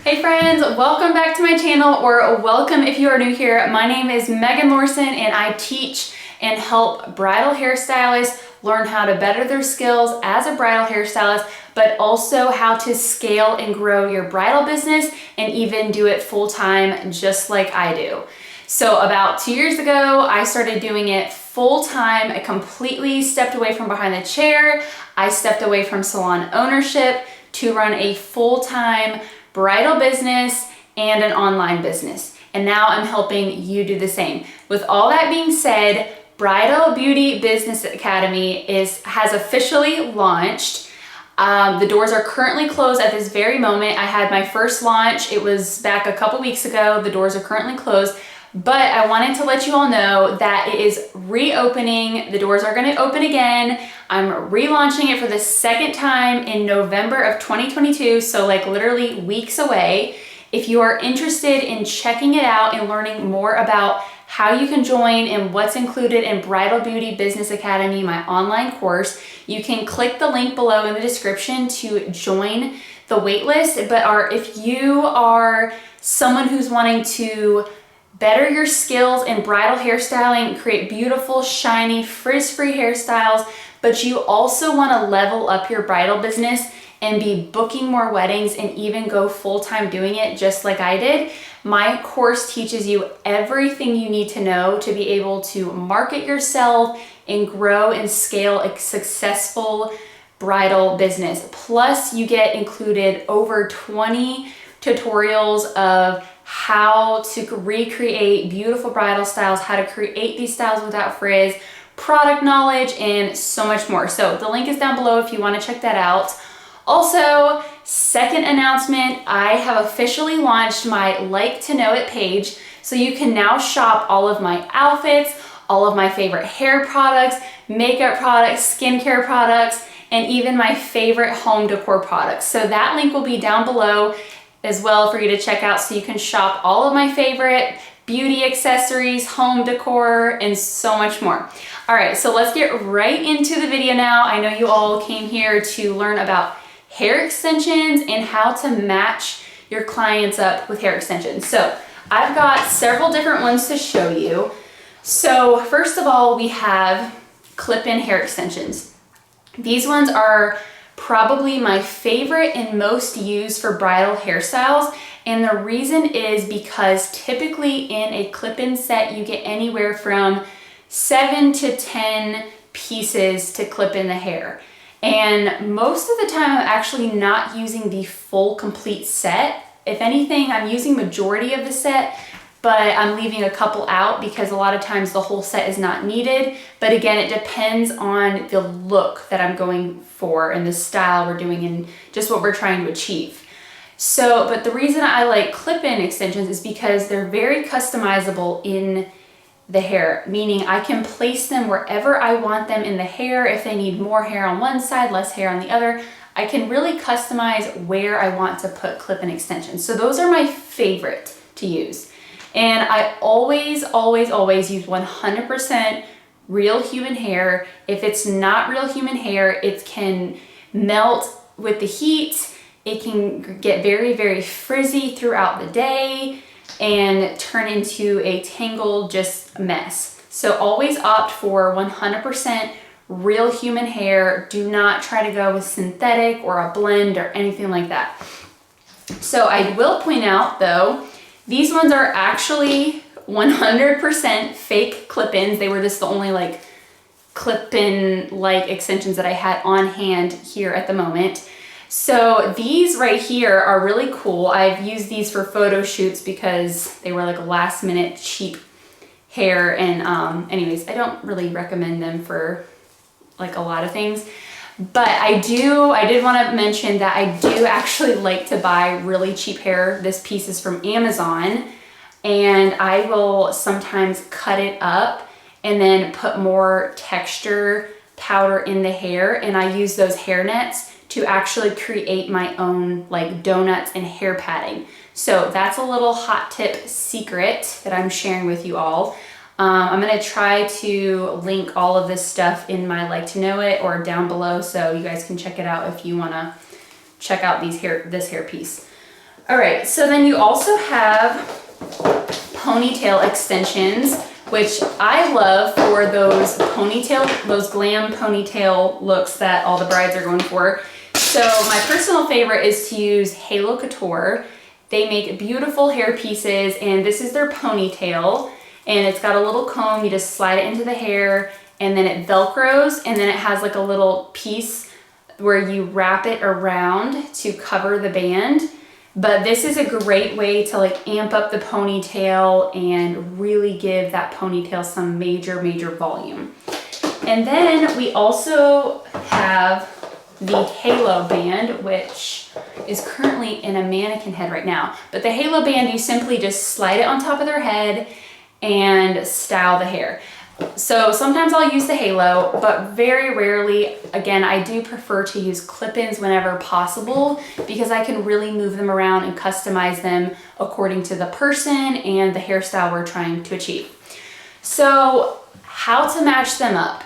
Hey friends, welcome back to my channel, or welcome if you are new here. My name is Megan Lorson and I teach and help bridal hairstylists learn how to better their skills as a bridal hairstylist, but also how to scale and grow your bridal business and even do it full-time just like I do. So about 2 years ago, I started doing it full-time. I completely stepped away from behind the chair. I stepped away from salon ownership to run a full-time bridal business and an online business. And now I'm helping you do the same. With all that being said, Bridal Beauty Business Academy has officially launched. The doors are currently closed at this very moment. I had my first launch. It was back a couple weeks ago. The doors are currently closed, but I wanted to let you all know that it is reopening. The doors are going to open again. I'm relaunching it for the second time in November of 2022, so like literally weeks away. If you are interested in checking it out and learning more about how you can join and what's included in Bridal Beauty Business Academy, my online course, you can click the link below in the description to join the waitlist. But if you are someone who's wanting to better your skills in bridal hairstyling, create beautiful, shiny, frizz-free hairstyles, but you also want to level up your bridal business and be booking more weddings and even go full-time doing it just like I did, my course teaches you everything you need to know to be able to market yourself and grow and scale a successful bridal business. Plus, you get included over 20 tutorials of how to recreate beautiful bridal styles, how to create these styles without frizz, product knowledge, and so much more. So the link is down below if you want to check that out. Also, second announcement, I have officially launched my Like to Know It page. So you can now shop all of my outfits, all of my favorite hair products, makeup products, skincare products, and even my favorite home decor products. So that link will be down below as well for you to check out, so you can shop all of my favorite beauty accessories, home decor, and so much more. All right, so let's get right into the video now. I know you all came here to learn about hair extensions and how to match your clients up with hair extensions. So I've got several different ones to show you. So first of all, we have clip-in hair extensions. These ones are probably my favorite and most used for bridal hairstyles. And the reason is because typically in a clip-in set, you get anywhere from 7 to 10 pieces to clip in the hair. And most of the time I'm actually not using the full complete set. If anything, I'm using majority of the set, but I'm leaving a couple out because a lot of times the whole set is not needed. But again, it depends on the look that I'm going for and the style we're doing and just what we're trying to achieve. So, but the reason I like clip-in extensions is because they're very customizable in the hair, meaning I can place them wherever I want them in the hair. If they need more hair on one side, less hair on the other, I can really customize where I want to put clip-in extensions. So those are my favorite to use. And I always, always, always use 100% real human hair. If it's not real human hair, it can melt with the heat. It can get very, very frizzy throughout the day and turn into a tangled just mess. So always opt for 100% real human hair. Do not try to go with synthetic or a blend or anything like that. So I will point out though, these ones are actually 100% fake clip-ins. They were just the only like clip-in like extensions that I had on hand here at the moment. So these right here are really cool. I've used these for photo shoots because they were like last minute cheap hair. And anyways, I don't really recommend them for like a lot of things. But I did want to mention that I do actually like to buy really cheap hair. This piece is from Amazon, and I will sometimes cut it up and then put more texture powder in the hair, and I use those hair nets to actually create my own like donuts and hair padding. So that's a little hot tip secret that I'm sharing with you all. I'm gonna try to link all of this stuff in my Like to Know It or down below so you guys can check it out if you wanna check out this hair piece. All right, so then you also have ponytail extensions, which I love for those glam ponytail looks that all the brides are going for. So my personal favorite is to use Halo Couture. They make beautiful hair pieces, and this is their ponytail, and it's got a little comb. You just slide it into the hair, and then it Velcros, and then it has like a little piece where you wrap it around to cover the band. But this is a great way to like amp up the ponytail and really give that ponytail some major volume. And then we also have the Halo band, which is currently in a mannequin head right now. But the Halo band, you simply just slide it on top of their head and style the hair. So sometimes I'll use the Halo, but very rarely. Again, I do prefer to use clip-ins whenever possible because I can really move them around and customize them according to the person and the hairstyle we're trying to achieve. So how to match them up.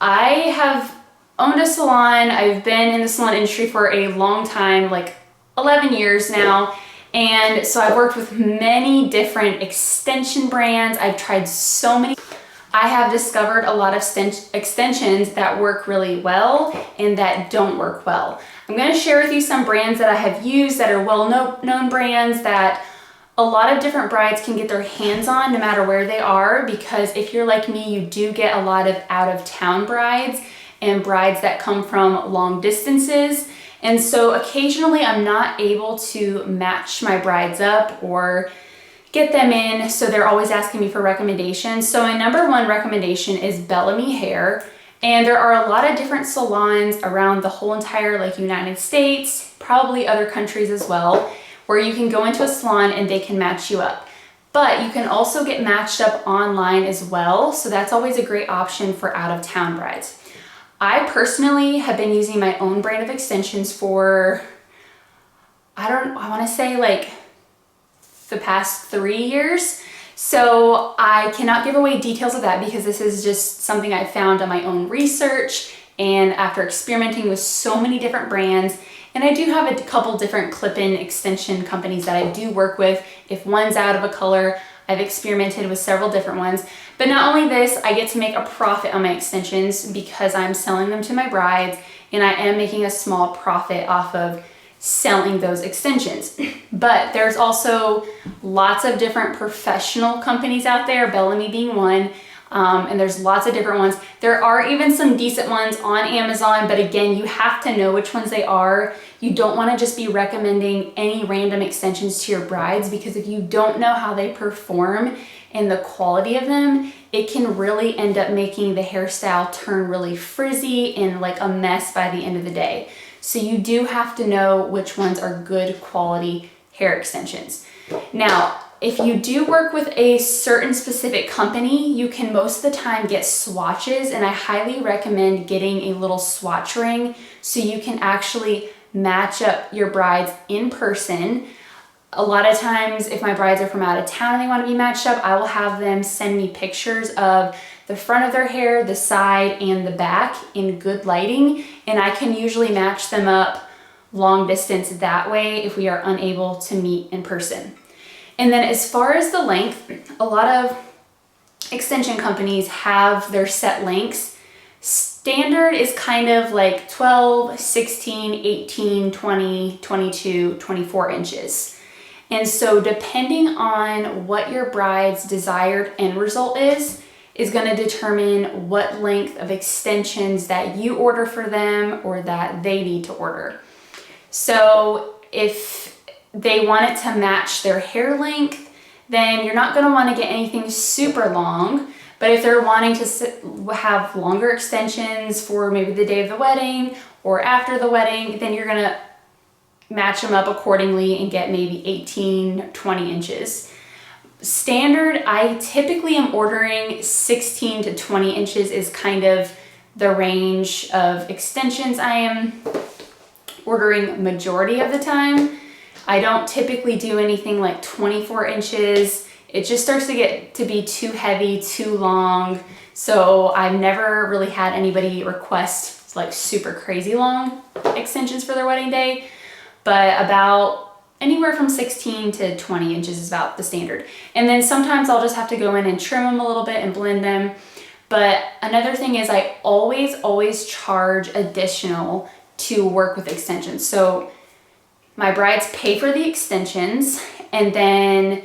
I have owned a salon. I've been in the salon industry for a long time, like 11 years now. And so I've worked with many different extension brands. I've tried so many. I have discovered a lot of extensions that work really well and that don't work well. I'm going to share with you some brands that I have used that are well-known brands that a lot of different brides can get their hands on no matter where they are, because if you're like me, you do get a lot of out-of-town brides and brides that come from long distances. And so occasionally I'm not able to match my brides up or get them in, so they're always asking me for recommendations. So my number one recommendation is Bellamy Hair, and there are a lot of different salons around the whole entire like United States, probably other countries as well, where you can go into a salon and they can match you up. But you can also get matched up online as well, so that's always a great option for out-of-town brides. I personally have been using my own brand of extensions for, I want to say like the past 3 years. So I cannot give away details of that because this is just something I found on my own research and after experimenting with so many different brands. And I do have a couple different clip-in extension companies that I do work with. If one's out of a color, I've experimented with several different ones. But not only this, I get to make a profit on my extensions because I'm selling them to my brides, and I am making a small profit off of selling those extensions. But there's also lots of different professional companies out there, Bellamy being one, and there's lots of different ones. There are even some decent ones on Amazon, but again, you have to know which ones they are. You don't want to just be recommending any random extensions to your brides, because if you don't know how they perform and the quality of them, it can really end up making the hairstyle turn really frizzy and like a mess by the end of the day. So you do have to know which ones are good quality hair extensions. Now, if you do work with a certain specific company, you can most of the time get swatches, and I highly recommend getting a little swatch ring so you can actually match up your brides in person. A lot of times, if my brides are from out of town and they want to be matched up, I will have them send me pictures of the front of their hair, the side, and the back in good lighting, and I can usually match them up long distance that way if we are unable to meet in person. And then as far as the length, a lot of extension companies have their set lengths. Standard is kind of like 12, 16, 18, 20, 22, 24 inches. And so depending on what your bride's desired end result is going to determine what length of extensions that you order for them or that they need to order. So if they want it to match their hair length, then you're not going to want to get anything super long. But if they're wanting to have longer extensions for maybe the day of the wedding or after the wedding, then you're going to match them up accordingly and get maybe 18, 20 inches. Standard, I typically am ordering 16 to 20 inches is kind of the range of extensions I am ordering majority of the time. I don't typically do anything like 24 inches. It just starts to get to be too heavy, too long. So I've never really had anybody request like super crazy long extensions for their wedding day. But about anywhere from 16 to 20 inches is about the standard. And then sometimes I'll just have to go in and trim them a little bit and blend them. But another thing is I always charge additional to work with extensions. So my brides pay for the extensions, and then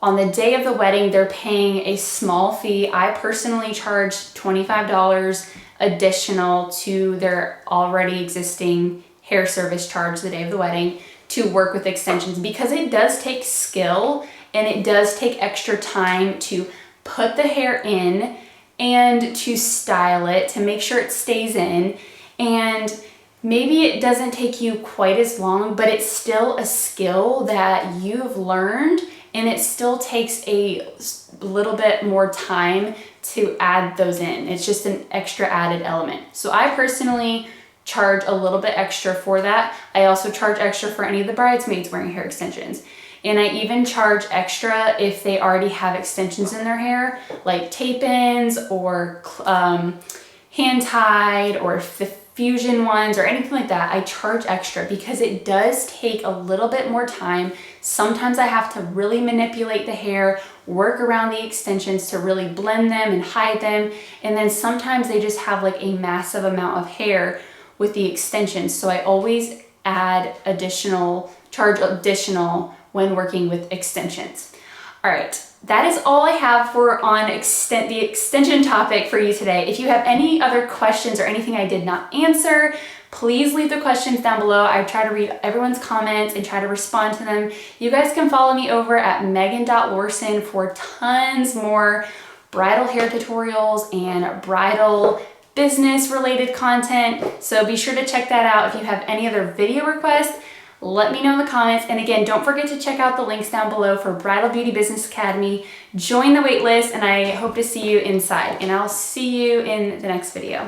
on the day of the wedding, they're paying a small fee. I personally charge $25 additional to their already existing hair service charge the day of the wedding to work with extensions, because it does take skill and it does take extra time to put the hair in and to style it to make sure it stays in. And maybe it doesn't take you quite as long, but it's still a skill that you've learned, and it still takes a little bit more time to add those in. It's just an extra added element. So I personally charge a little bit extra for that. I also charge extra for any of the bridesmaids wearing hair extensions. And I even charge extra if they already have extensions in their hair, like tape-ins or hand-tied or fusion ones or anything like that. I charge extra because it does take a little bit more time. Sometimes I have to really manipulate the hair, work around the extensions to really blend them and hide them. And then sometimes they just have like a massive amount of hair with the extensions. So I always charge additional when working with extensions. All right, that is all I have on the extension topic for you today. If you have any other questions or anything I did not answer, please leave the questions down below. I try to read everyone's comments and try to respond to them. You guys can follow me over at megan.lorson for tons more bridal hair tutorials and bridal business related content. So be sure to check that out. If you have any other video requests, let me know in the comments. And again, don't forget to check out the links down below for Bridal Beauty Business Academy. Join the wait list, and I hope to see you inside. And I'll see you in the next video.